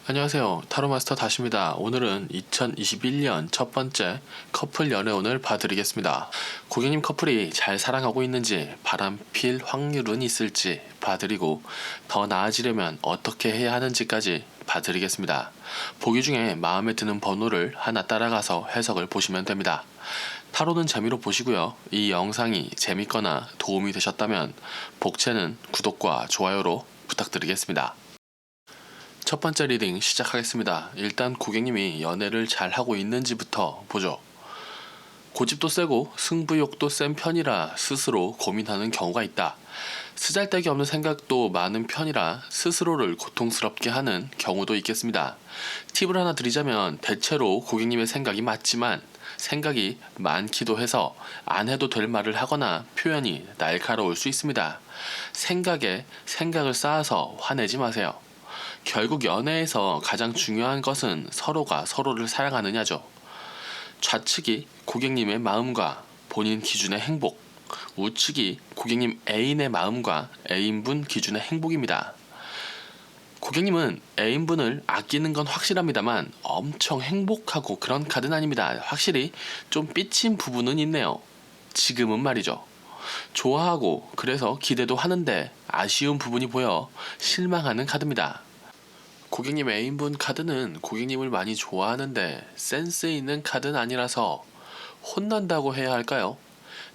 안녕하세요. 타로마스터 다시입니다. 오늘은 2021년 첫 번째 커플 연애운을 봐드리겠습니다. 고객님 커플이 잘 사랑하고 있는지, 바람필 확률은 있을지 봐드리고, 더 나아지려면 어떻게 해야 하는지까지 봐드리겠습니다. 보기 중에 마음에 드는 번호를 하나 따라가서 해석을 보시면 됩니다. 타로는 재미로 보시고요. 이 영상이 재밌거나 도움이 되셨다면 복채는 구독과 좋아요로 부탁드리겠습니다. 첫 번째 리딩 시작하겠습니다. 일단 고객님이 연애를 잘 하고 있는지부터 보죠. 고집도 세고 승부욕도 센 편이라 스스로 고민하는 경우가 있다. 쓰잘데기 없는 생각도 많은 편이라 스스로를 고통스럽게 하는 경우도 있겠습니다. 팁을 하나 드리자면 대체로 고객님의 생각이 맞지만 생각이 많기도 해서 안 해도 될 말을 하거나 표현이 날카로울 수 있습니다. 생각에 생각을 쌓아서 화내지 마세요. 결국 연애에서 가장 중요한 것은 서로가 서로를 사랑하느냐죠. 좌측이 고객님의 마음과 본인 기준의 행복, 우측이 고객님 애인의 마음과 애인분 기준의 행복입니다. 고객님은 애인분을 아끼는 건 확실합니다만 엄청 행복하고 그런 카드는 아닙니다. 확실히 좀 삐친 부분은 있네요. 지금은 말이죠. 좋아하고 그래서 기대도 하는데 아쉬운 부분이 보여 실망하는 카드입니다. 고객님 애인분 카드는 고객님을 많이 좋아하는데 센스 있는 카드는 아니라서 혼난다고 해야 할까요?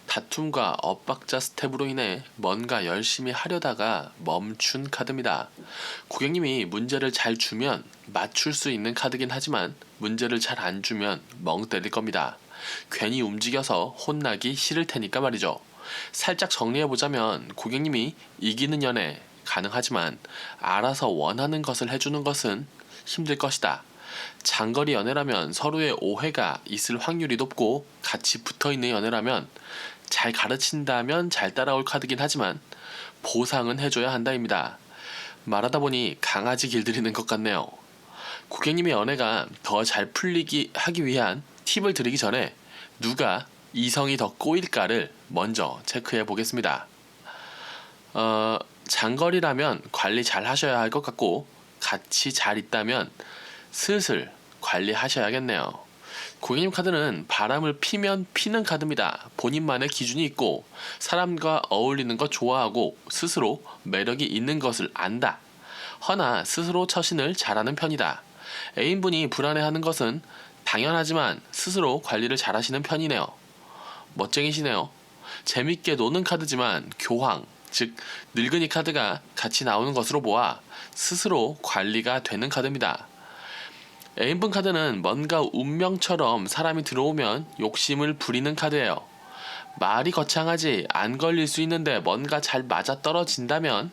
다툼과 엇박자 스텝으로 인해 뭔가 열심히 하려다가 멈춘 카드입니다. 고객님이 문제를 잘 주면 맞출 수 있는 카드긴 하지만 문제를 잘 안 주면 멍 때릴 겁니다. 괜히 움직여서 혼나기 싫을 테니까 말이죠. 살짝 정리해보자면 고객님이 이기는 연애 가능하지만 알아서 원하는 것을 해주는 것은 힘들 것이다. 장거리 연애라면 서로의 오해가 있을 확률이 높고 같이 붙어있는 연애라면 잘 가르친다면 잘 따라올 카드긴 하지만 보상은 해줘야 한다입니다. 말하다 보니 강아지 길들이는 것 같네요. 고객님의 연애가 더 잘 풀리기 하기 위한 팁을 드리기 전에 누가 이성이 더 꼬일까를 먼저 체크해 보겠습니다. 장거리라면 관리 잘 하셔야 할 것 같고 같이 잘 있다면 슬슬 관리하셔야겠네요. 고객님 카드는 바람을 피면 피는 카드입니다. 본인만의 기준이 있고 사람과 어울리는 거 좋아하고 스스로 매력이 있는 것을 안다. 허나 스스로 처신을 잘하는 편이다. 애인분이 불안해하는 것은 당연하지만 스스로 관리를 잘하시는 편이네요. 멋쟁이시네요. 재밌게 노는 카드지만 교황, 즉 늙은이 카드가 같이 나오는 것으로 보아 스스로 관리가 되는 카드입니다. 애인분 카드는 뭔가 운명처럼 사람이 들어오면 욕심을 부리는 카드예요. 말이 거창하지 안 걸릴 수 있는데 뭔가 잘 맞아떨어진다면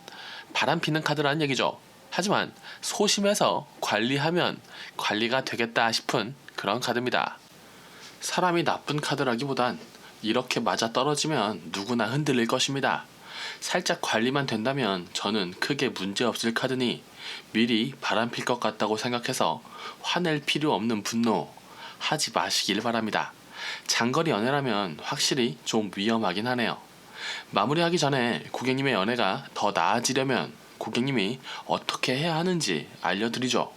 바람피는 카드라는 얘기죠. 하지만 소심해서 관리하면 관리가 되겠다 싶은 그런 카드입니다. 사람이 나쁜 카드라기보단 이렇게 맞아떨어지면 누구나 흔들릴 것입니다. 살짝 관리만 된다면 저는 크게 문제없을 카드니 미리 바람필 것 같다고 생각해서 화낼 필요 없는 분노 하지 마시길 바랍니다. 장거리 연애라면 확실히 좀 위험하긴 하네요. 마무리하기 전에 고객님의 연애가 더 나아지려면 고객님이 어떻게 해야 하는지 알려드리죠.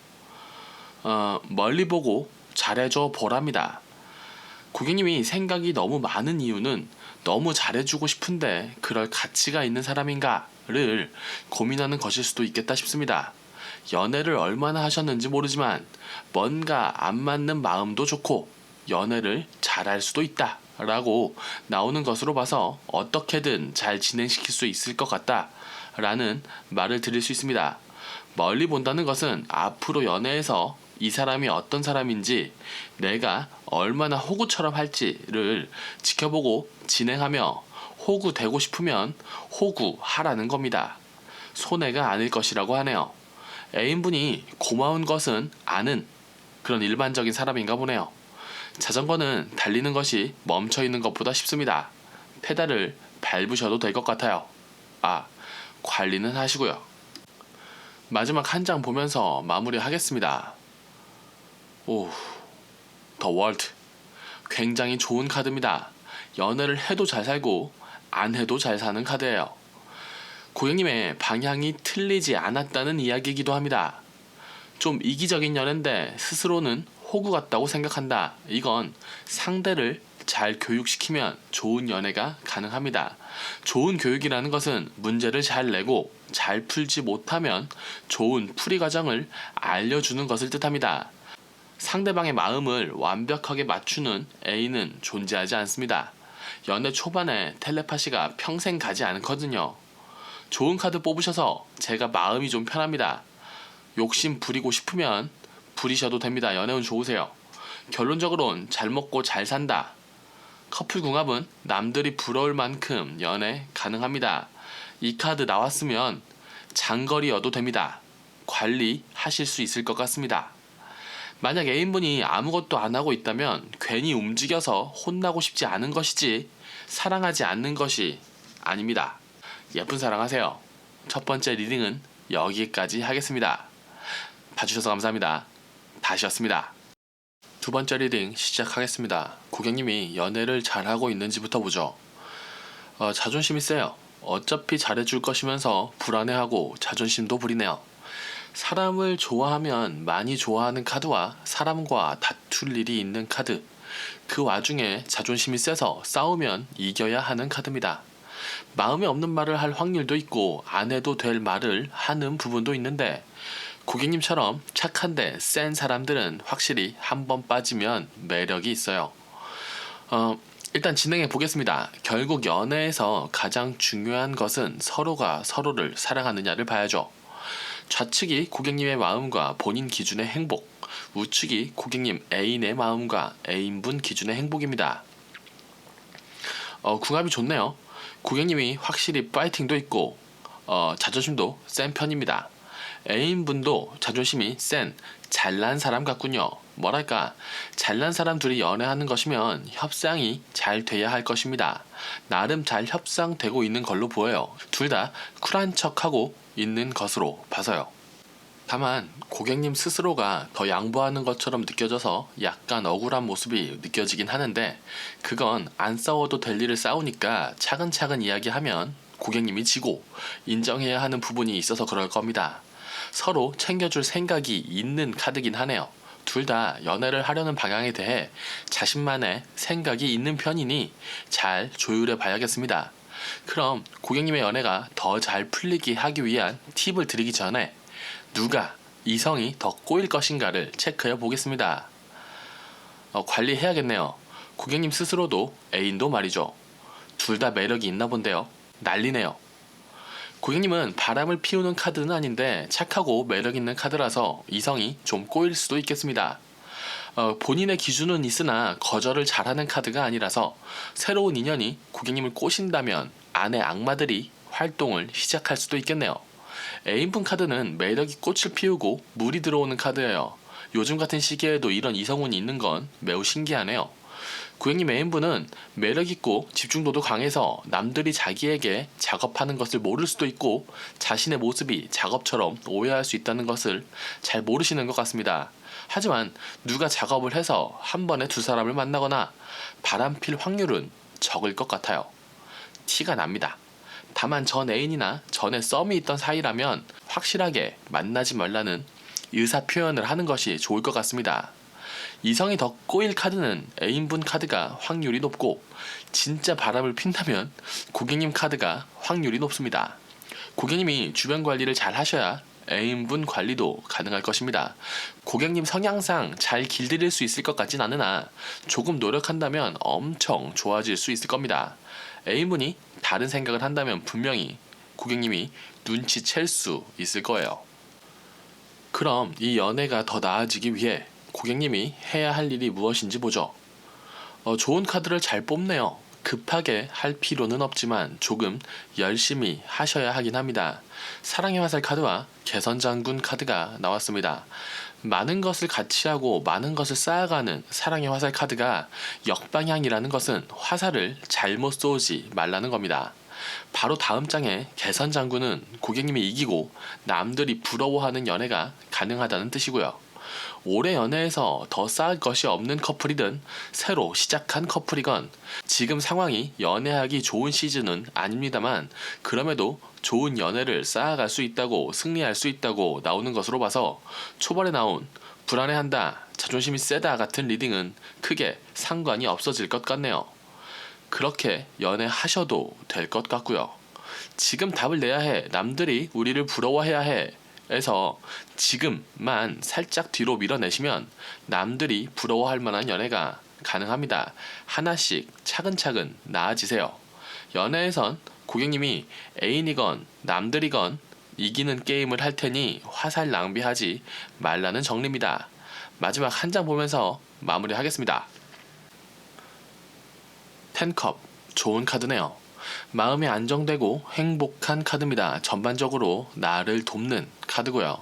멀리 보고 잘해줘 보랍니다. 고객님이 생각이 너무 많은 이유는 너무 잘해주고 싶은데 그럴 가치가 있는 사람인가를 고민하는 것일 수도 있겠다 싶습니다. 연애를 얼마나 하셨는지 모르지만 뭔가 안 맞는 마음도 좋고 연애를 잘할 수도 있다 라고 나오는 것으로 봐서 어떻게든 잘 진행시킬 수 있을 것 같다 라는 말을 드릴 수 있습니다. 멀리 본다는 것은 앞으로 연애에서 이 사람이 어떤 사람인지 내가 얼마나 호구처럼 할지를 지켜보고 진행하며 호구 되고 싶으면 호구 하라는 겁니다. 손해가 아닐 것이라고 하네요. 애인분이 고마운 것은 아는 그런 일반적인 사람인가 보네요. 자전거는 달리는 것이 멈춰있는 것보다 쉽습니다. 페달을 밟으셔도 될 것 같아요. 관리는 하시고요. 마지막 한 장 보면서 마무리하겠습니다. 더 월드. 굉장히 좋은 카드입니다. 연애를 해도 잘 살고 안 해도 잘 사는 카드예요. 고객님의 방향이 틀리지 않았다는 이야기이기도 합니다. 좀 이기적인 연애인데 스스로는 호구 같다고 생각한다. 이건 상대를 잘 교육시키면 좋은 연애가 가능합니다. 좋은 교육이라는 것은 문제를 잘 내고 잘 풀지 못하면 좋은 풀이 과정을 알려주는 것을 뜻합니다. 상대방의 마음을 완벽하게 맞추는 A는 존재하지 않습니다. 연애 초반에 텔레파시가 평생 가지 않거든요. 좋은 카드 뽑으셔서 제가 마음이 좀 편합니다. 욕심 부리고 싶으면 부리셔도 됩니다. 연애운 좋으세요. 결론적으로는 잘 먹고 잘 산다. 커플 궁합은 남들이 부러울 만큼 연애 가능합니다. 이 카드 나왔으면 장거리여도 됩니다. 관리하실 수 있을 것 같습니다. 만약 애인분이 아무것도 안 하고 있다면 괜히 움직여서 혼나고 싶지 않은 것이지 사랑하지 않는 것이 아닙니다. 예쁜 사랑하세요. 첫 번째 리딩은 여기까지 하겠습니다. 봐주셔서 감사합니다. 다시였습니다. 두 번째 리딩 시작하겠습니다. 고객님이 연애를 잘하고 있는지부터 보죠. 자존심이 세요. 어차피 잘해줄 것이면서 불안해하고 자존심도 부리네요. 사람을 좋아하면 많이 좋아하는 카드와 사람과 다툴 일이 있는 카드. 그 와중에 자존심이 세서 싸우면 이겨야 하는 카드입니다. 마음에 없는 말을 할 확률도 있고 안 해도 될 말을 하는 부분도 있는데 고객님처럼 착한데 센 사람들은 확실히 한번 빠지면 매력이 있어요. 일단 진행해 보겠습니다. 결국 연애에서 가장 중요한 것은 서로가 서로를 사랑하느냐를 봐야죠. 좌측이 고객님의 마음과 본인 기준의 행복, 우측이 고객님 애인의 마음과 애인분 기준의 행복입니다. 궁합이 좋네요. 고객님이 확실히 파이팅도 있고 자존심도 센 편입니다. 애인분도 자존심이 센 잘난 사람 같군요. 뭐랄까, 잘난 사람 둘이 연애하는 것이면 협상이 잘 돼야 할 것입니다. 나름 잘 협상되고 있는 걸로 보여요. 둘 다 쿨한 척하고 있는 것으로 봐서요. 다만 고객님 스스로가 더 양보하는 것처럼 느껴져서 약간 억울한 모습이 느껴지긴 하는데 그건 안 싸워도 될 일을 싸우니까 차근차근 이야기하면 고객님이 지고 인정해야 하는 부분이 있어서 그럴 겁니다. 서로 챙겨줄 생각이 있는 카드긴 하네요. 둘 다 연애를 하려는 방향에 대해 자신만의 생각이 있는 편이니 잘 조율해 봐야겠습니다. 그럼 고객님의 연애가 더 잘 풀리게 하기 위한 팁을 드리기 전에 누가 이성이 더 꼬일 것인가를 체크해 보겠습니다. 관리해야겠네요. 고객님 스스로도 애인도 말이죠. 둘 다 매력이 있나 본데요. 난리네요. 고객님은 바람을 피우는 카드는 아닌데 착하고 매력 있는 카드라서 이성이 좀 꼬일 수도 있겠습니다. 본인의 기준은 있으나 거절을 잘하는 카드가 아니라서 새로운 인연이 고객님을 꼬신다면 안의 악마들이 활동을 시작할 수도 있겠네요. 애인분 카드는 매력이 꽃을 피우고 물이 들어오는 카드예요. 요즘 같은 시기에도 이런 이성운이 있는 건 매우 신기하네요. 고객님 애인분은 매력있고 집중도도 강해서 남들이 자기에게 작업하는 것을 모를 수도 있고 자신의 모습이 작업처럼 오해할 수 있다는 것을 잘 모르시는 것 같습니다. 하지만 누가 작업을 해서 한 번에 두 사람을 만나거나 바람필 확률은 적을 것 같아요. 티가 납니다. 다만 전 애인이나 전에 썸이 있던 사이라면 확실하게 만나지 말라는 의사 표현을 하는 것이 좋을 것 같습니다. 이성이 더 꼬일 카드는 애인분 카드가 확률이 높고 진짜 바람을 핀다면 고객님 카드가 확률이 높습니다. 고객님이 주변 관리를 잘 하셔야 애인분 관리도 가능할 것입니다. 고객님 성향상 잘 길들일 수 있을 것 같진 않으나 조금 노력한다면 엄청 좋아질 수 있을 겁니다. 애인분이 다른 생각을 한다면 분명히 고객님이 눈치챌 수 있을 거예요. 그럼 이 연애가 더 나아지기 위해 고객님이 해야 할 일이 무엇인지 보죠. 좋은 카드를 잘 뽑네요. 급하게 할 필요는 없지만 조금 열심히 하셔야 하긴 합니다. 사랑의 화살 카드와 개선장군 카드가 나왔습니다. 많은 것을 같이 하고 많은 것을 쌓아가는 사랑의 화살 카드가 역방향이라는 것은 화살을 잘못 쏘지 말라는 겁니다. 바로 다음 장의 개선장군은 고객님이 이기고 남들이 부러워하는 연애가 가능하다는 뜻이고요. 올해 연애에서 더 쌓을 것이 없는 커플이든 새로 시작한 커플이건 지금 상황이 연애하기 좋은 시즌은 아닙니다만 그럼에도 좋은 연애를 쌓아갈 수 있다고 승리할 수 있다고 나오는 것으로 봐서 초반에 나온 불안해한다, 자존심이 세다 같은 리딩은 크게 상관이 없어질 것 같네요. 그렇게 연애하셔도 될 것 같고요. 지금 답을 내야 해, 남들이 우리를 부러워해야 해 에서 지금만 살짝 뒤로 밀어내시면 남들이 부러워할 만한 연애가 가능합니다. 하나씩 차근차근 나아지세요. 연애에선 고객님이 애인이건 남들이건 이기는 게임을 할 테니 화살 낭비하지 말라는 정리입니다. 마지막 한 장 보면서 마무리하겠습니다. 10컵, 좋은 카드네요. 마음이 안정되고 행복한 카드입니다. 전반적으로 나를 돕는 카드고요.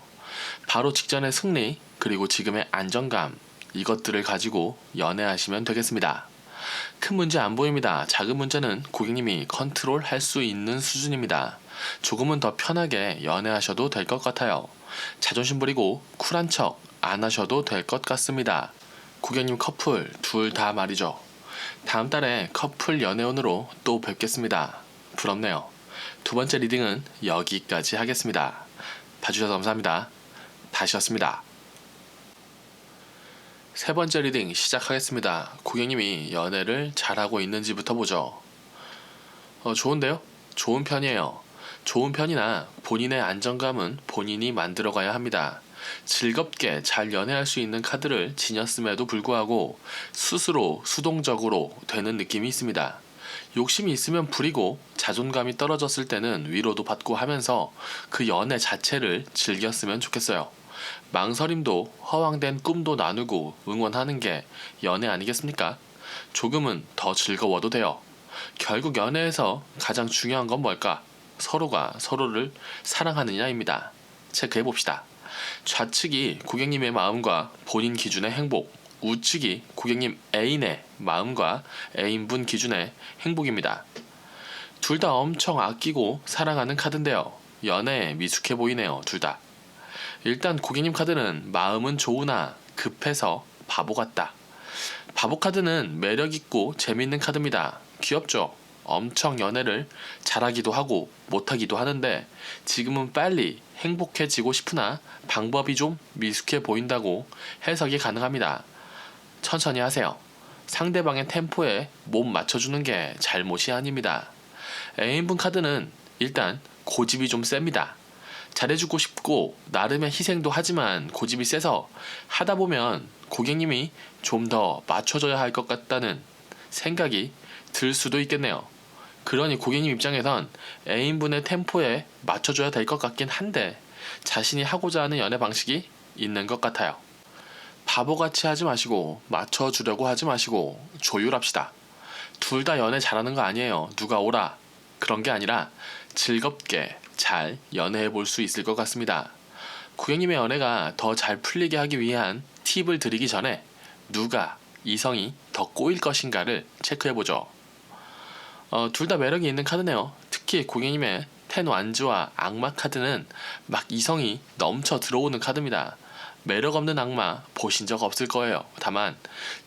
바로 직전의 승리 그리고 지금의 안정감, 이것들을 가지고 연애하시면 되겠습니다. 큰 문제 안 보입니다. 작은 문제는 고객님이 컨트롤할 수 있는 수준입니다. 조금은 더 편하게 연애하셔도 될 것 같아요. 자존심 부리고 쿨한 척 안 하셔도 될 것 같습니다. 고객님 커플 둘 다 말이죠. 다음 달에 커플 연애운으로 또 뵙겠습니다. 부럽네요. 두 번째 리딩은 여기까지 하겠습니다. 봐주셔서 감사합니다. 다시였습니다. 세 번째 리딩 시작하겠습니다. 고객님이 연애를 잘하고 있는지부터 보죠. 좋은데요? 좋은 편이에요. 좋은 편이나 본인의 안정감은 본인이 만들어가야 합니다. 즐겁게 잘 연애할 수 있는 카드를 지녔음에도 불구하고 스스로 수동적으로 되는 느낌이 있습니다. 욕심이 있으면 부리고 자존감이 떨어졌을 때는 위로도 받고 하면서 그 연애 자체를 즐겼으면 좋겠어요. 망설임도 허황된 꿈도 나누고 응원하는 게 연애 아니겠습니까? 조금은 더 즐거워도 돼요. 결국 연애에서 가장 중요한 건 뭘까? 서로가 서로를 사랑하느냐입니다. 체크해봅시다. 좌측이 고객님의 마음과 본인 기준의 행복, 우측이 고객님 애인의 마음과 애인분 기준의 행복입니다. 둘 다 엄청 아끼고 사랑하는 카드인데요. 연애에 미숙해 보이네요. 둘 다. 일단 고객님 카드는 마음은 좋으나 급해서 바보 같다. 바보 카드는 매력있고 재밌는 카드입니다. 귀엽죠? 엄청 연애를 잘하기도 하고 못하기도 하는데 지금은 빨리 행복해지고 싶으나 방법이 좀 미숙해 보인다고 해석이 가능합니다. 천천히 하세요. 상대방의 템포에 몸 맞춰주는 게 잘못이 아닙니다. 애인분 카드는 일단 고집이 좀 셉니다. 잘해주고 싶고 나름의 희생도 하지만 고집이 세서 하다 보면 고객님이 좀 더 맞춰줘야 할 것 같다는 생각이 들 수도 있겠네요. 그러니 고객님 입장에선 애인분의 템포에 맞춰줘야 될 것 같긴 한데 자신이 하고자 하는 연애 방식이 있는 것 같아요. 바보같이 하지 마시고 맞춰주려고 하지 마시고 조율합시다. 둘 다 연애 잘하는 거 아니에요. 누가 오라 그런 게 아니라 즐겁게 잘 연애해 볼 수 있을 것 같습니다. 고객님의 연애가 더 잘 풀리게 하기 위한 팁을 드리기 전에 누가 이성이 더 꼬일 것인가를 체크해보죠. 둘 다 매력이 있는 카드네요. 특히 고객님의 텐 완즈와 악마 카드는 막 이성이 넘쳐 들어오는 카드입니다. 매력 없는 악마 보신 적 없을 거예요. 다만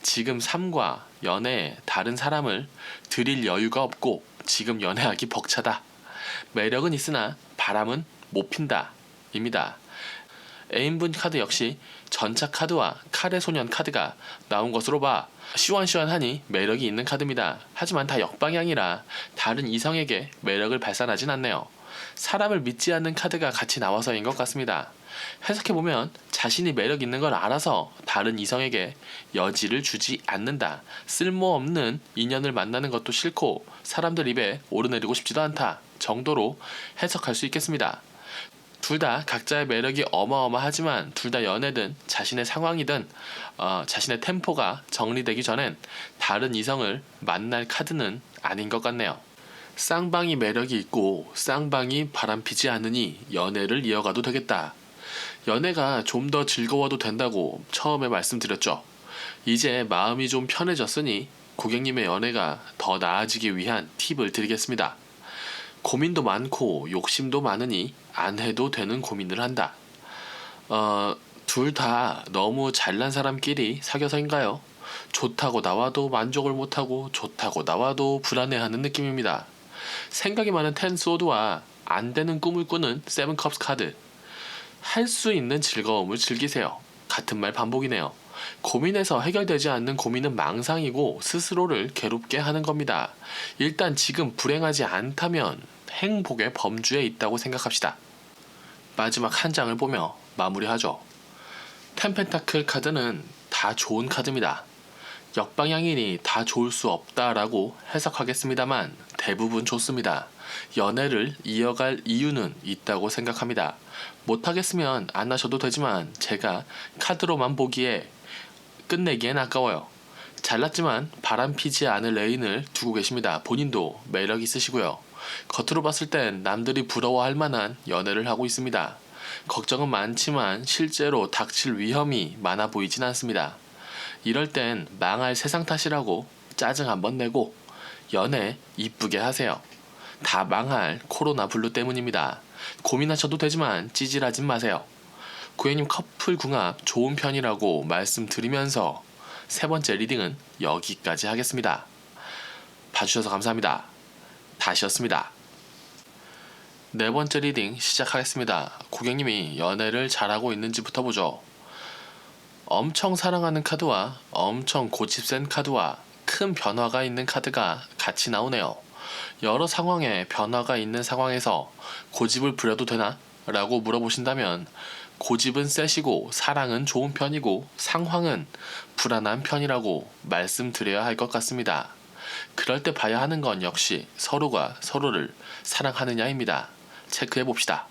지금 삶과 연애에 다른 사람을 드릴 여유가 없고 지금 연애하기 벅차다. 매력은 있으나 바람은 못 핀다 입니다. 애인분 카드 역시 전차 카드와 카레 소년 카드가 나온 것으로 봐 시원시원하니 매력이 있는 카드입니다. 하지만 다 역방향이라 다른 이성에게 매력을 발산하진 않네요. 사람을 믿지 않는 카드가 같이 나와서인 것 같습니다. 해석해보면 자신이 매력 있는 걸 알아서 다른 이성에게 여지를 주지 않는다. 쓸모없는 인연을 만나는 것도 싫고 사람들 입에 오르내리고 싶지도 않다 정도로 해석할 수 있겠습니다. 둘 다 각자의 매력이 어마어마하지만 둘 다 연애든 자신의 상황이든 자신의 템포가 정리되기 전엔 다른 이성을 만날 카드는 아닌 것 같네요. 쌍방이 매력이 있고 쌍방이 바람피지 않으니 연애를 이어가도 되겠다. 연애가 좀 더 즐거워도 된다고 처음에 말씀드렸죠. 이제 마음이 좀 편해졌으니 고객님의 연애가 더 나아지기 위한 팁을 드리겠습니다. 고민도 많고 욕심도 많으니 안 해도 되는 고민을 한다. 둘 다 너무 잘난 사람끼리 사귀어서인가요? 좋다고 나와도 만족을 못하고 좋다고 나와도 불안해하는 느낌입니다. 생각이 많은 텐스워드와 안 되는 꿈을 꾸는 세븐컵스 카드. 할 수 있는 즐거움을 즐기세요. 같은 말 반복이네요. 고민해서 해결되지 않는 고민은 망상이고 스스로를 괴롭게 하는 겁니다. 일단 지금 불행하지 않다면 행복의 범주에 있다고 생각합시다. 마지막 한 장을 보며 마무리하죠. 텐펜타클 카드는 다 좋은 카드입니다. 역방향이니 다 좋을 수 없다라고 해석하겠습니다만 대부분 좋습니다. 연애를 이어갈 이유는 있다고 생각합니다. 못하겠으면 안 하셔도 되지만 제가 카드로만 보기에 끝내기엔 아까워요. 잘났지만 바람피지 않을 애인을 두고 계십니다. 본인도 매력 있으시고요. 겉으로 봤을 땐 남들이 부러워할 만한 연애를 하고 있습니다. 걱정은 많지만 실제로 닥칠 위험이 많아 보이진 않습니다. 이럴 땐 망할 세상 탓이라고 짜증 한번 내고 연애 이쁘게 하세요. 다 망할 코로나 블루 때문입니다. 고민하셔도 되지만 찌질하진 마세요. 고객님 커플 궁합 좋은 편이라고 말씀드리면서 세 번째 리딩은 여기까지 하겠습니다. 봐주셔서 감사합니다. 다시였습니다. 네 번째 리딩 시작하겠습니다. 고객님이 연애를 잘하고 있는지부터 보죠. 엄청 사랑하는 카드와 엄청 고집센 카드와 큰 변화가 있는 카드가 같이 나오네요. 여러 상황에 변화가 있는 상황에서 고집을 부려도 되나? 라고 물어보신다면 고집은 세시고 사랑은 좋은 편이고 상황은 불안한 편이라고 말씀드려야 할 것 같습니다. 그럴 때 봐야 하는 건 역시 서로가 서로를 사랑하느냐입니다. 체크해 봅시다.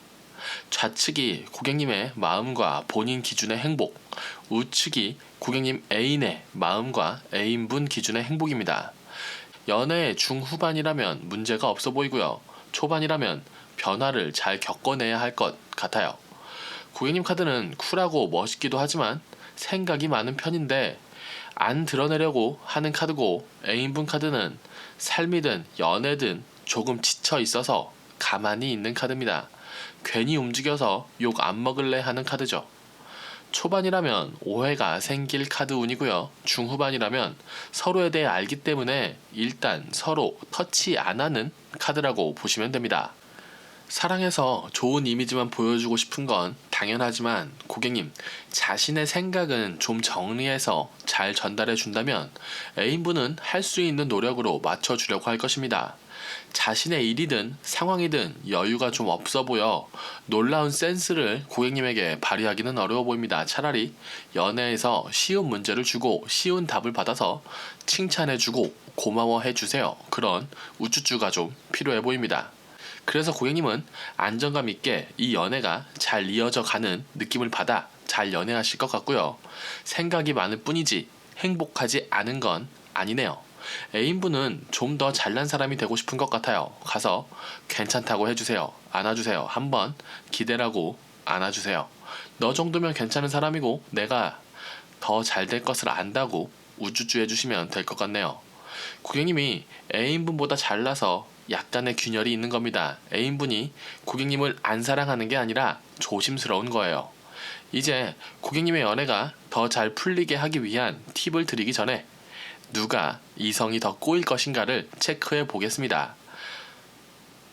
좌측이 고객님의 마음과 본인 기준의 행복, 우측이 고객님 애인의 마음과 애인분 기준의 행복입니다. 연애의 중후반이라면 문제가 없어 보이고요. 초반이라면 변화를 잘 겪어내야 할 것 같아요. 고객님 카드는 쿨하고 멋있기도 하지만 생각이 많은 편인데 안 드러내려고 하는 카드고, 애인분 카드는 삶이든 연애든 조금 지쳐 있어서 가만히 있는 카드입니다. 괜히 움직여서 욕 안 먹을래 하는 카드죠. 초반이라면 오해가 생길 카드 운이고요. 중후반이라면 서로에 대해 알기 때문에 일단 서로 터치 안 하는 카드라고 보시면 됩니다. 사랑해서 좋은 이미지만 보여주고 싶은 건 당연하지만 고객님 자신의 생각은 좀 정리해서 잘 전달해 준다면 애인분은 할 수 있는 노력으로 맞춰주려고 할 것입니다. 자신의 일이든 상황이든 여유가 좀 없어 보여 놀라운 센스를 고객님에게 발휘하기는 어려워 보입니다. 차라리 연애에서 쉬운 문제를 주고 쉬운 답을 받아서 칭찬해주고 고마워해주세요. 그런 우쭈쭈가 좀 필요해 보입니다. 그래서 고객님은 안정감 있게 이 연애가 잘 이어져 가는 느낌을 받아 잘 연애하실 것 같고요. 생각이 많을 뿐이지 행복하지 않은 건 아니네요. 애인분은 좀 더 잘난 사람이 되고 싶은 것 같아요. 가서 괜찮다고 해주세요. 안아주세요. 한번 기대라고 안아주세요. 너 정도면 괜찮은 사람이고 내가 더 잘 될 것을 안다고 우쭈쭈 해주시면 될 것 같네요. 고객님이 애인분보다 잘나서 약간의 균열이 있는 겁니다. 애인분이 고객님을 안 사랑하는 게 아니라 조심스러운 거예요. 이제 고객님의 연애가 더 잘 풀리게 하기 위한 팁을 드리기 전에 누가 이성이 더 꼬일 것인가를 체크해 보겠습니다.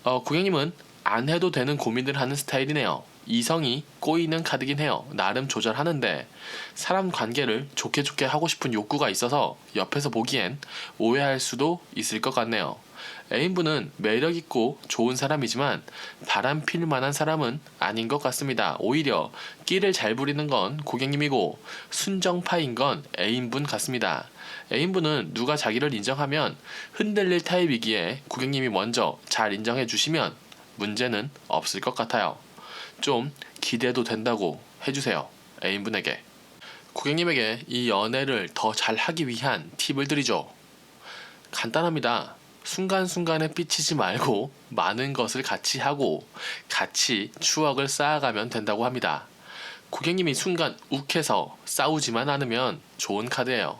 고객님은 안 해도 되는 고민을 하는 스타일이네요. 이성이 꼬이는 카드긴 해요. 나름 조절하는데 사람 관계를 좋게 좋게 하고 싶은 욕구가 있어서 옆에서 보기엔 오해할 수도 있을 것 같네요. 애인분은 매력있고 좋은 사람이지만 바람필 만한 사람은 아닌 것 같습니다. 오히려 끼를 잘 부리는 건 고객님이고 순정파인 건 애인분 같습니다. 애인분은 누가 자기를 인정하면 흔들릴 타입이기에 고객님이 먼저 잘 인정해 주시면 문제는 없을 것 같아요. 좀 기대도 된다고 해주세요. 애인분에게. 고객님에게 이 연애를 더 잘하기 위한 팁을 드리죠. 간단합니다. 순간순간에 삐치지 말고 많은 것을 같이 하고 같이 추억을 쌓아가면 된다고 합니다. 고객님이 순간 욱해서 싸우지만 않으면 좋은 카드예요.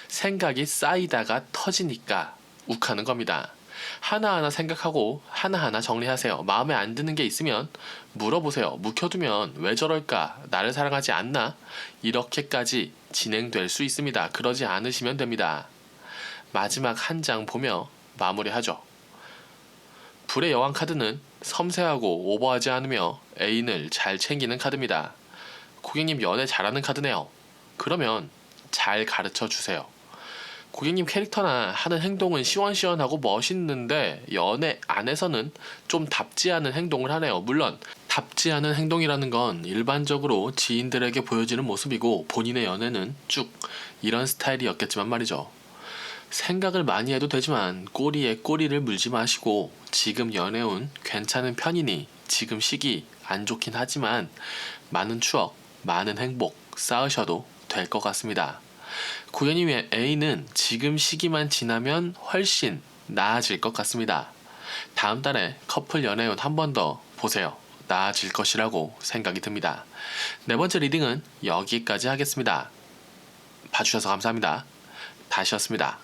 생각이 쌓이다가 터지니까 욱하는 겁니다. 하나하나 생각하고 하나하나 정리하세요. 마음에 안 드는 게 있으면 물어보세요. 묵혀두면 왜 저럴까? 나를 사랑하지 않나? 이렇게까지 진행될 수 있습니다. 그러지 않으시면 됩니다. 마지막 한 장 보며 마무리하죠. 불의 여왕 카드는 섬세하고 오버하지 않으며 애인을 잘 챙기는 카드입니다. 고객님 연애 잘하는 카드네요. 그러면 잘 가르쳐 주세요. 고객님 캐릭터나 하는 행동은 시원시원하고 멋있는데 연애 안에서는 좀 답지 않은 행동을 하네요. 물론 답지 않은 행동이라는 건 일반적으로 지인들에게 보여지는 모습이고 본인의 연애는 쭉 이런 스타일이었겠지만 말이죠. 생각을 많이 해도 되지만 꼬리에 꼬리를 물지 마시고 지금 연애운 괜찮은 편이니 지금 시기 안 좋긴 하지만 많은 추억, 많은 행복 쌓으셔도 될 것 같습니다. 고객님의 애인은 지금 시기만 지나면 훨씬 나아질 것 같습니다. 다음 달에 커플 연애운 한 번 더 보세요. 나아질 것이라고 생각이 듭니다. 네 번째 리딩은 여기까지 하겠습니다. 봐주셔서 감사합니다. 다시였습니다.